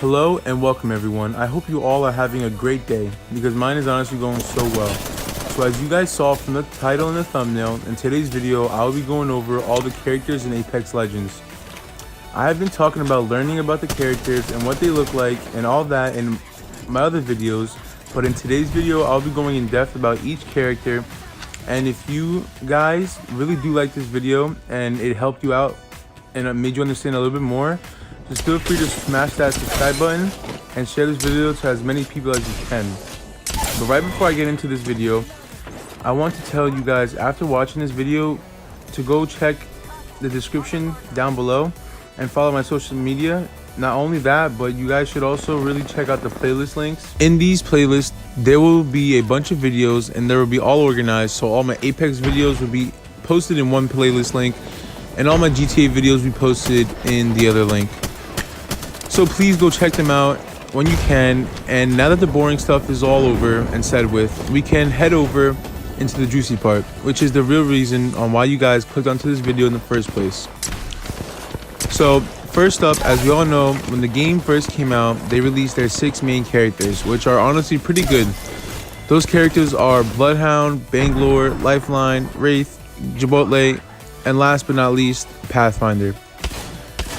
Hello and welcome everyone. I hope you all are having a great day because mine is honestly going so well. So as you guys saw from the title and the thumbnail, in today's video I will be going over all the characters in Apex Legends. I have been talking about learning about the characters and what they look like and all that in my other videos, but in today's video I'll be going in depth about each character. And if you guys really do like this video and it helped you out and it made you understand a little bit more, just feel free to smash that subscribe button and share this video to as many people as you can. But right before I get into this video, I want to tell you guys after watching this video to go check the description down below and follow my social media. Not only that, but you guys should also really check out the playlist links. In these playlists, there will be a bunch of videos and they will be all organized. So all my Apex videos will be posted in one playlist link and all my GTA videos will be posted in the other link. So please go check them out when you can. And now that the boring stuff is all over and said with, we can head over into the juicy part, which is the real reason on why you guys clicked onto this video in the first place. So first up, as we all know, when the game first came out, they released their 6 main characters, which are honestly pretty good. Those characters are Bloodhound, Bangalore, Lifeline, Wraith, Chipotle, and last but not least, Pathfinder.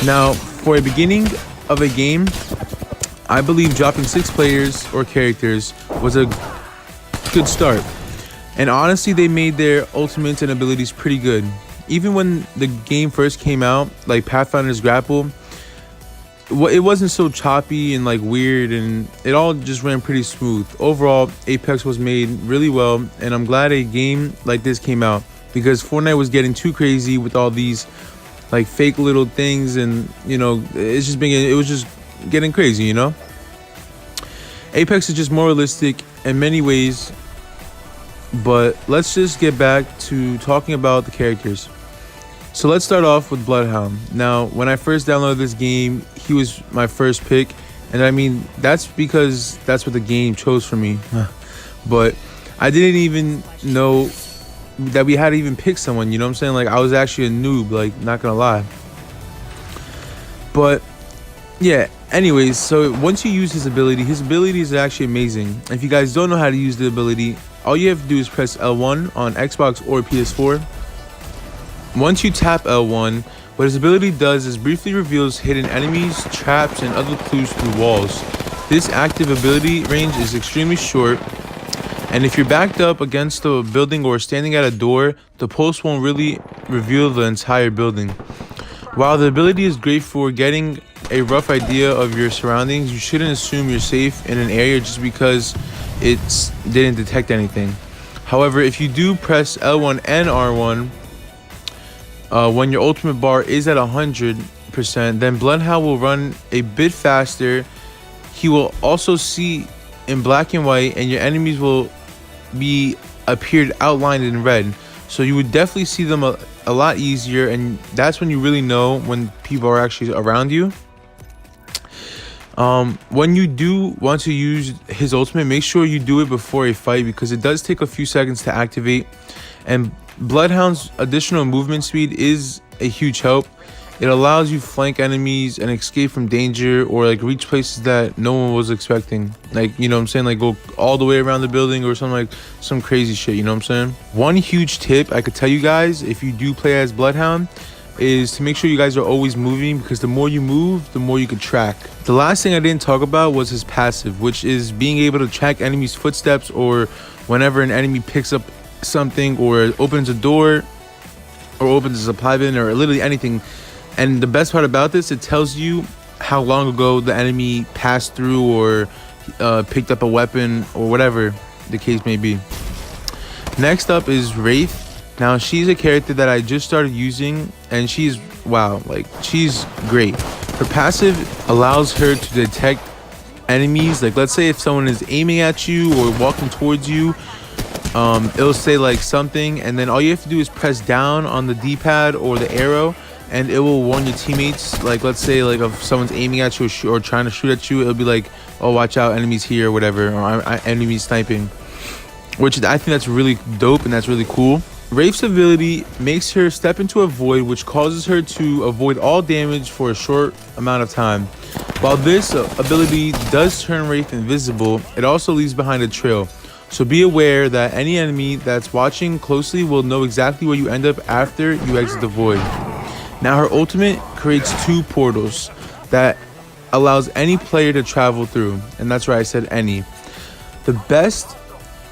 Now, for a beginning of a game, I believe dropping 6 players or characters was a good start. And honestly, they made their ultimates and abilities pretty good. Even when the game first came out, like Pathfinder's grapple, it wasn't so choppy and like weird, and it all just ran pretty smooth. Overall, Apex was made really well, and I'm glad a game like this came out because Fortnite was getting too crazy with all these like fake little things, and you know, it was just getting crazy, you know. Apex is just more realistic in many ways, but let's just get back to talking about the characters. So let's start off with Bloodhound. Now, when I first downloaded this game, he was my first pick, and I mean that's because that's what the game chose for me. But I didn't even know that we had to even pick someone, you know what I'm saying? Like, I was actually a noob, like, not gonna lie. But yeah, anyways, so once you use his ability is actually amazing. If you guys don't know how to use the ability, all you have to do is press L1 on Xbox or PS4. Once you tap L1, what his ability does is briefly reveals hidden enemies, traps, and other clues through walls. This active ability range is extremely short, and if you're backed up against a building or standing at a door, the pulse won't really reveal the entire building. While the ability is great for getting a rough idea of your surroundings, you shouldn't assume you're safe in an area just because it didn't detect anything. However, if you do press L1 and R1 when your ultimate bar is at 100%, then Bloodhound will run a bit faster. He will also see in black and white, and your enemies will be appeared outlined in red, so you would definitely see them a lot easier, and that's when you really know when people are actually around you. When you do want to use his ultimate, make sure you do it before a fight because it does take a few seconds to activate, and Bloodhound's additional movement speed is a huge help. It allows you to flank enemies and escape from danger, or like reach places that no one was expecting. Like, you know what I'm saying? Like go all the way around the building or something, like some crazy shit, you know what I'm saying? One huge tip I could tell you guys if you do play as Bloodhound is to make sure you guys are always moving, because the more you move, the more you can track. The last thing I didn't talk about was his passive, which is being able to track enemies' footsteps, or whenever an enemy picks up something or opens a door or opens a supply bin or literally anything. And the best part about this, it tells you how long ago the enemy passed through or picked up a weapon or whatever the case may be. Next up is Wraith. Now, she's a character that I just started using, and she's, wow, like, she's great. Her passive allows her to detect enemies. Like, let's say if someone is aiming at you or walking towards you, it'll say like something, and then all you have to do is press down on the D-pad or the arrow, and it will warn your teammates. Like, let's say like if someone's aiming at you or trying to shoot at you, it'll be like, oh, watch out, enemies here or whatever, or enemies sniping, which I think that's really dope and that's really cool. Wraith's ability makes her step into a void, which causes her to avoid all damage for a short amount of time. While this ability does turn Wraith invisible, it also leaves behind a trail. So be aware that any enemy that's watching closely will know exactly where you end up after you exit the void. Now her ultimate creates 2 portals that allows any player to travel through, and that's right, I said any. The best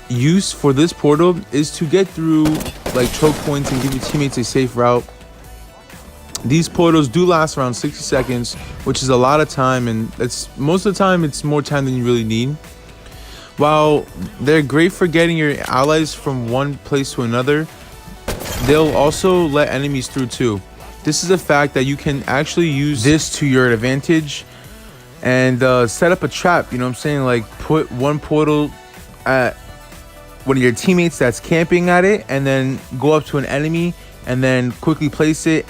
use for this portal is to get through like choke points and give your teammates a safe route. These portals do last around 60 seconds, which is a lot of time, and most of the time it's more time than you really need. While they're great for getting your allies from one place to another, they'll also let enemies through too. This is a fact that you can actually use this to your advantage and set up a trap, you know what I'm saying? Like put one portal at one of your teammates that's camping at it, and then go up to an enemy and then quickly place it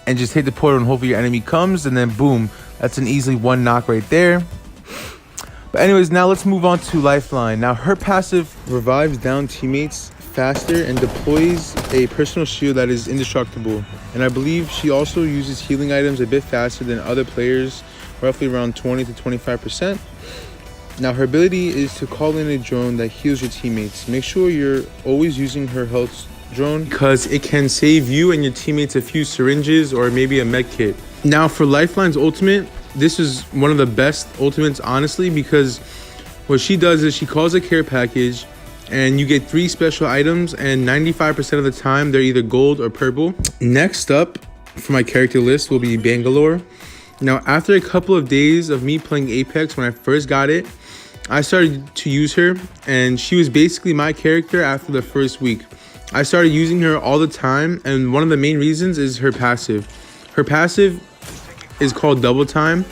and just hit the portal, and hopefully your enemy comes, and then boom, that's an easily 1 knock right there. But anyways, now let's move on to Lifeline. Now her passive revives down teammates faster and deploys a personal shield that is indestructible. And I believe she also uses healing items a bit faster than other players, roughly around 20 to 25%. Now her ability is to call in a drone that heals your teammates. Make sure you're always using her health drone because it can save you and your teammates a few syringes or maybe a med kit. Now for Lifeline's ultimate, this is one of the best ultimates honestly, because what she does is she calls a care package and you get 3 special items, and 95% of the time they're either gold or purple. Next up for my character list will be Bangalore. Now after a couple of days of me playing Apex when I first got it, I started to use her, and she was basically my character after the first week. I started using her all the time, and one of the main reasons is her passive. Her passive is called Double Time,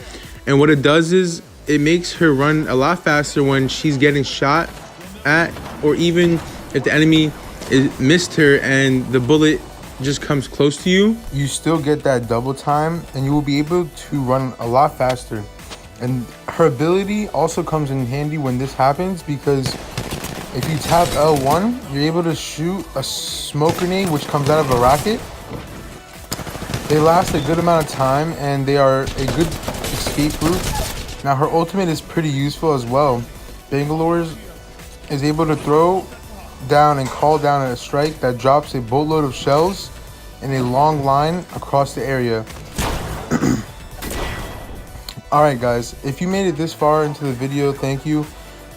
and what it does is it makes her run a lot faster when she's getting shot at, or even if the enemy missed her and the bullet just comes close to you, you still get that double time and you will be able to run a lot faster. And her ability also comes in handy when this happens, because if you tap L1, you're able to shoot a smoke grenade which comes out of a rocket. They last a good amount of time and they are a good escape route. Now her ultimate is pretty useful as well. Bangalore's is able to throw down and call down a strike that drops a boatload of shells in a long line across the area. Alright guys, if you made it this far into the video, thank you.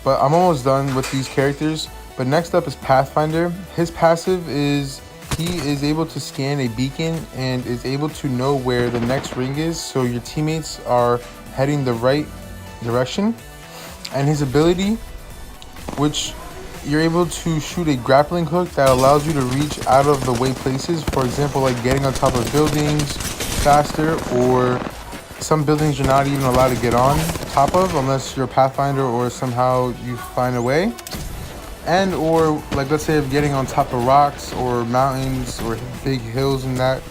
But I'm almost done with these characters. But next up is Pathfinder. His passive is he is able to scan a beacon and is able to know where the next ring is, so your teammates are heading the right direction. And his ability, which you're able to shoot a grappling hook that allows you to reach out of the way places. For example, like getting on top of buildings faster, or some buildings you're not even allowed to get on top of unless you're a Pathfinder or somehow you find a way. And or like, let's say, if getting on top of rocks or mountains or big hills and that,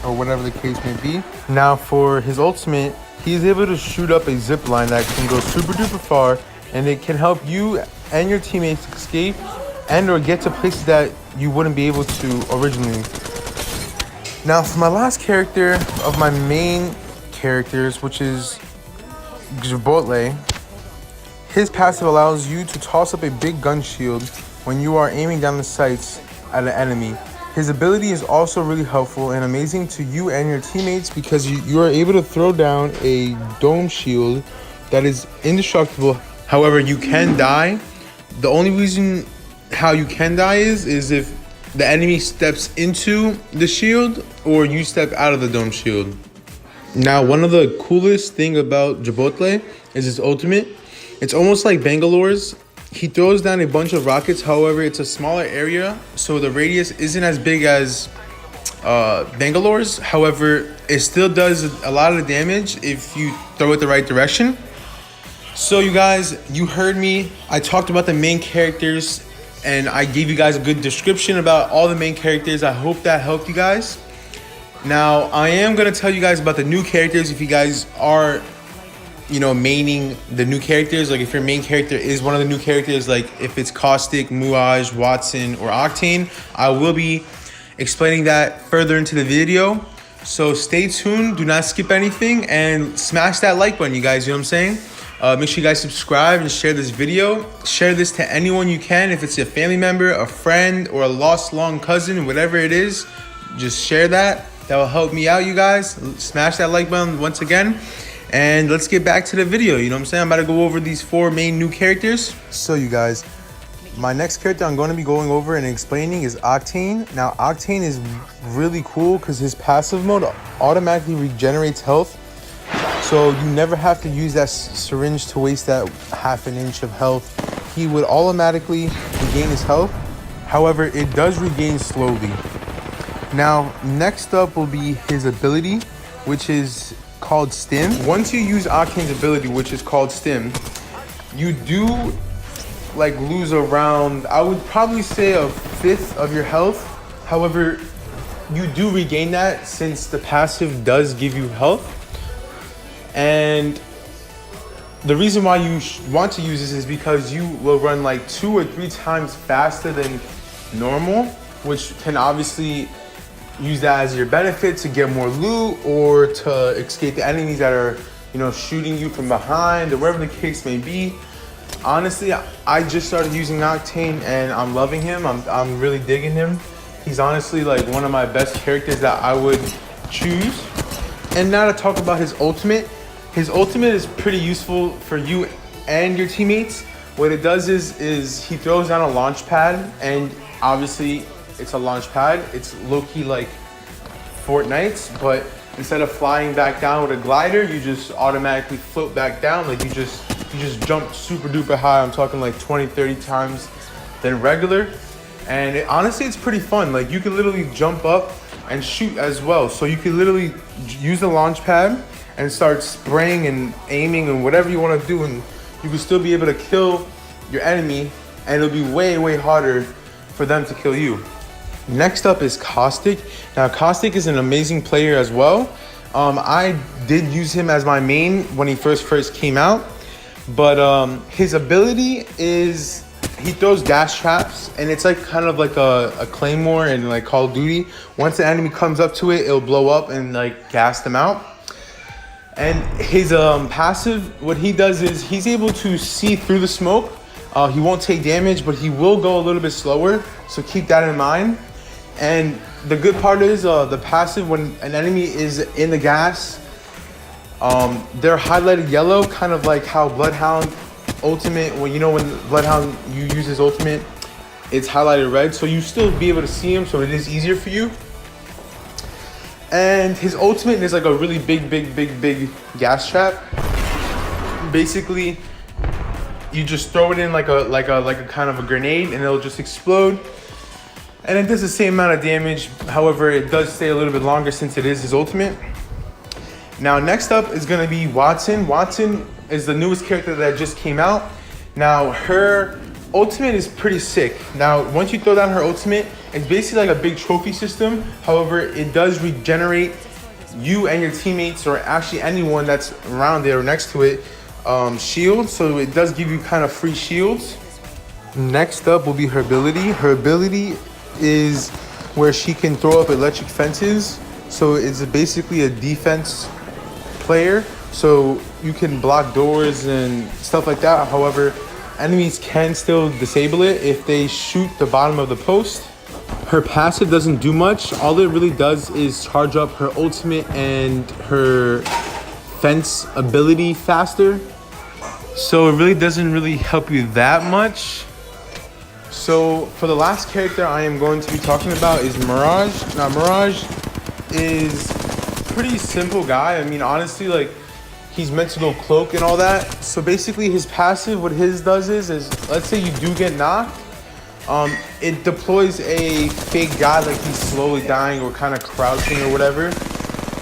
or whatever the case may be. Now for his ultimate, he's able to shoot up a zip line that can go super duper far, and it can help you and your teammates escape and or get to places that you wouldn't be able to originally. Now for my last character of my main characters, which is Gibotle, his passive allows you to toss up a big gun shield when you are aiming down the sights at an enemy. His ability is also really helpful and amazing to you and your teammates, because you are able to throw down a dome shield that is indestructible. However, you can die. The only reason how you can die is if the enemy steps into the shield or you step out of the dome shield. Now, one of the coolest thing about Gibotle is his ultimate. It's almost like Bangalore's. He throws down a bunch of rockets, however, it's a smaller area, so the radius isn't as big as Bangalore's. However, it still does a lot of damage if you throw it the right direction. So you guys, you heard me. I talked about the main characters and I gave you guys a good description about all the main characters. I hope that helped you guys. Now, I am going to tell you guys about the new characters if you guys are, you know, maining the new characters. Like if your main character is one of the new characters, like if it's Caustic, Muaj, Watson, or Octane, I will be explaining that further into the video. So stay tuned, do not skip anything, and smash that like button, you guys, you know what I'm saying? Make sure you guys subscribe and share this video. Share this to anyone you can. If it's a family member, a friend, or a lost long cousin, whatever it is, just share that. That will help me out, you guys. Smash that like button once again. And let's get back to the video, you know what I'm saying? I'm about to go over these 4 main new characters. So you guys, my next character I'm going to be going over and explaining is Octane. Now, Octane is really cool because his passive mode automatically regenerates health. So you never have to use that syringe to waste that ½ inch of health. He would automatically regain his health. However, it does regain slowly. Now, next up will be his ability, which is called Stim. Once you use Octane's ability, which is called Stim, you do like lose around, I would probably say, 1/5 of your health. However, you do regain that since the passive does give you health. And the reason why you want to use this is because you will run like 2 or 3 times faster than normal, which can obviously use that as your benefit to get more loot or to escape the enemies that are, you know, shooting you from behind or wherever the case may be. Honestly, I just started using Octane and I'm loving him. I'm really digging him. He's honestly like one of my best characters that I would choose. And now to talk about his ultimate. His ultimate is pretty useful for you and your teammates. What it does is he throws down a launch pad, and obviously it's a launch pad. It's low-key like Fortnite's, but instead of flying back down with a glider, you just automatically float back down. Like you just jump super duper high. I'm talking like 20, 30 times than regular. And honestly, it's pretty fun. Like you can literally jump up and shoot as well. So you can literally use the launch pad and start spraying and aiming and whatever you want to do, and you can still be able to kill your enemy, and it'll be way, way harder for them to kill you. Next up is Caustic. Now, Caustic is an amazing player as well. I did use him as my main when he first came out, but his ability is he throws gas traps, and it's like kind of like a claymore in like Call of Duty. Once the enemy comes up to it, it'll blow up and like gas them out. And his passive, what he does is he's able to see through the smoke. He won't take damage, but he will go a little bit slower. So keep that in mind. And the good part is the passive, when an enemy is in the gas, they're highlighted yellow, kind of like how Bloodhound ultimate, when Bloodhound, you use his ultimate, it's highlighted red. So you still be able to see him, so it is easier for you. And his ultimate is like a really big gas trap. Basically, you just throw it in like a kind of a grenade, and it'll just explode. And it does the same amount of damage. However, it does stay a little bit longer since it is his ultimate. Now, next up is gonna be Watson. Watson is the newest character that just came out. Now, her ultimate is pretty sick. Now, once you throw down her ultimate, it's basically like a big trophy system. However, it does regenerate you and your teammates, or actually anyone that's around there or next to it, shields. So it does give you kind of free shields. Next up will be her ability. Her ability is where she can throw up electric fences. So it's basically a defense player. So you can block doors and stuff like that. However, enemies can still disable it if they shoot the bottom of the post. Her passive doesn't do much. All it really does is charge up her ultimate and her fence ability faster. So it really doesn't really help you that much. So for the last character I am going to be talking about is Mirage. Now, Mirage is a pretty simple guy. I mean, honestly, like, he's meant to go cloak and all that. So basically his passive, what his does is let's say you do get knocked, it deploys a fake guy, like he's slowly dying or kind of crouching or whatever,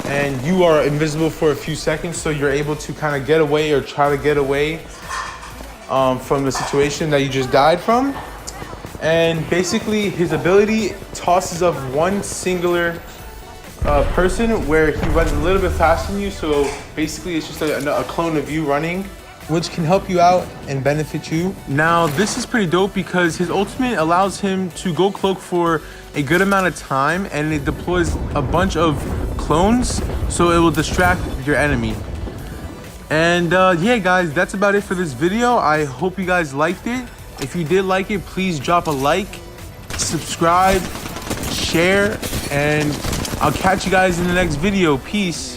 and you are invisible for a few seconds, so you're able to kind of get away or try to get away from the situation that you just died from. And basically his ability tosses up one singular person where he runs a little bit faster than you. So basically it's just a clone of you running, which can help you out and benefit you. Now, this is pretty dope because his ultimate allows him to go cloak for a good amount of time, and it deploys a bunch of clones, so it will distract your enemy. And yeah guys, that's about it for this video. I hope you guys liked it. If you did like it, please drop a like, subscribe, share, and I'll catch you guys in the next video. Peace.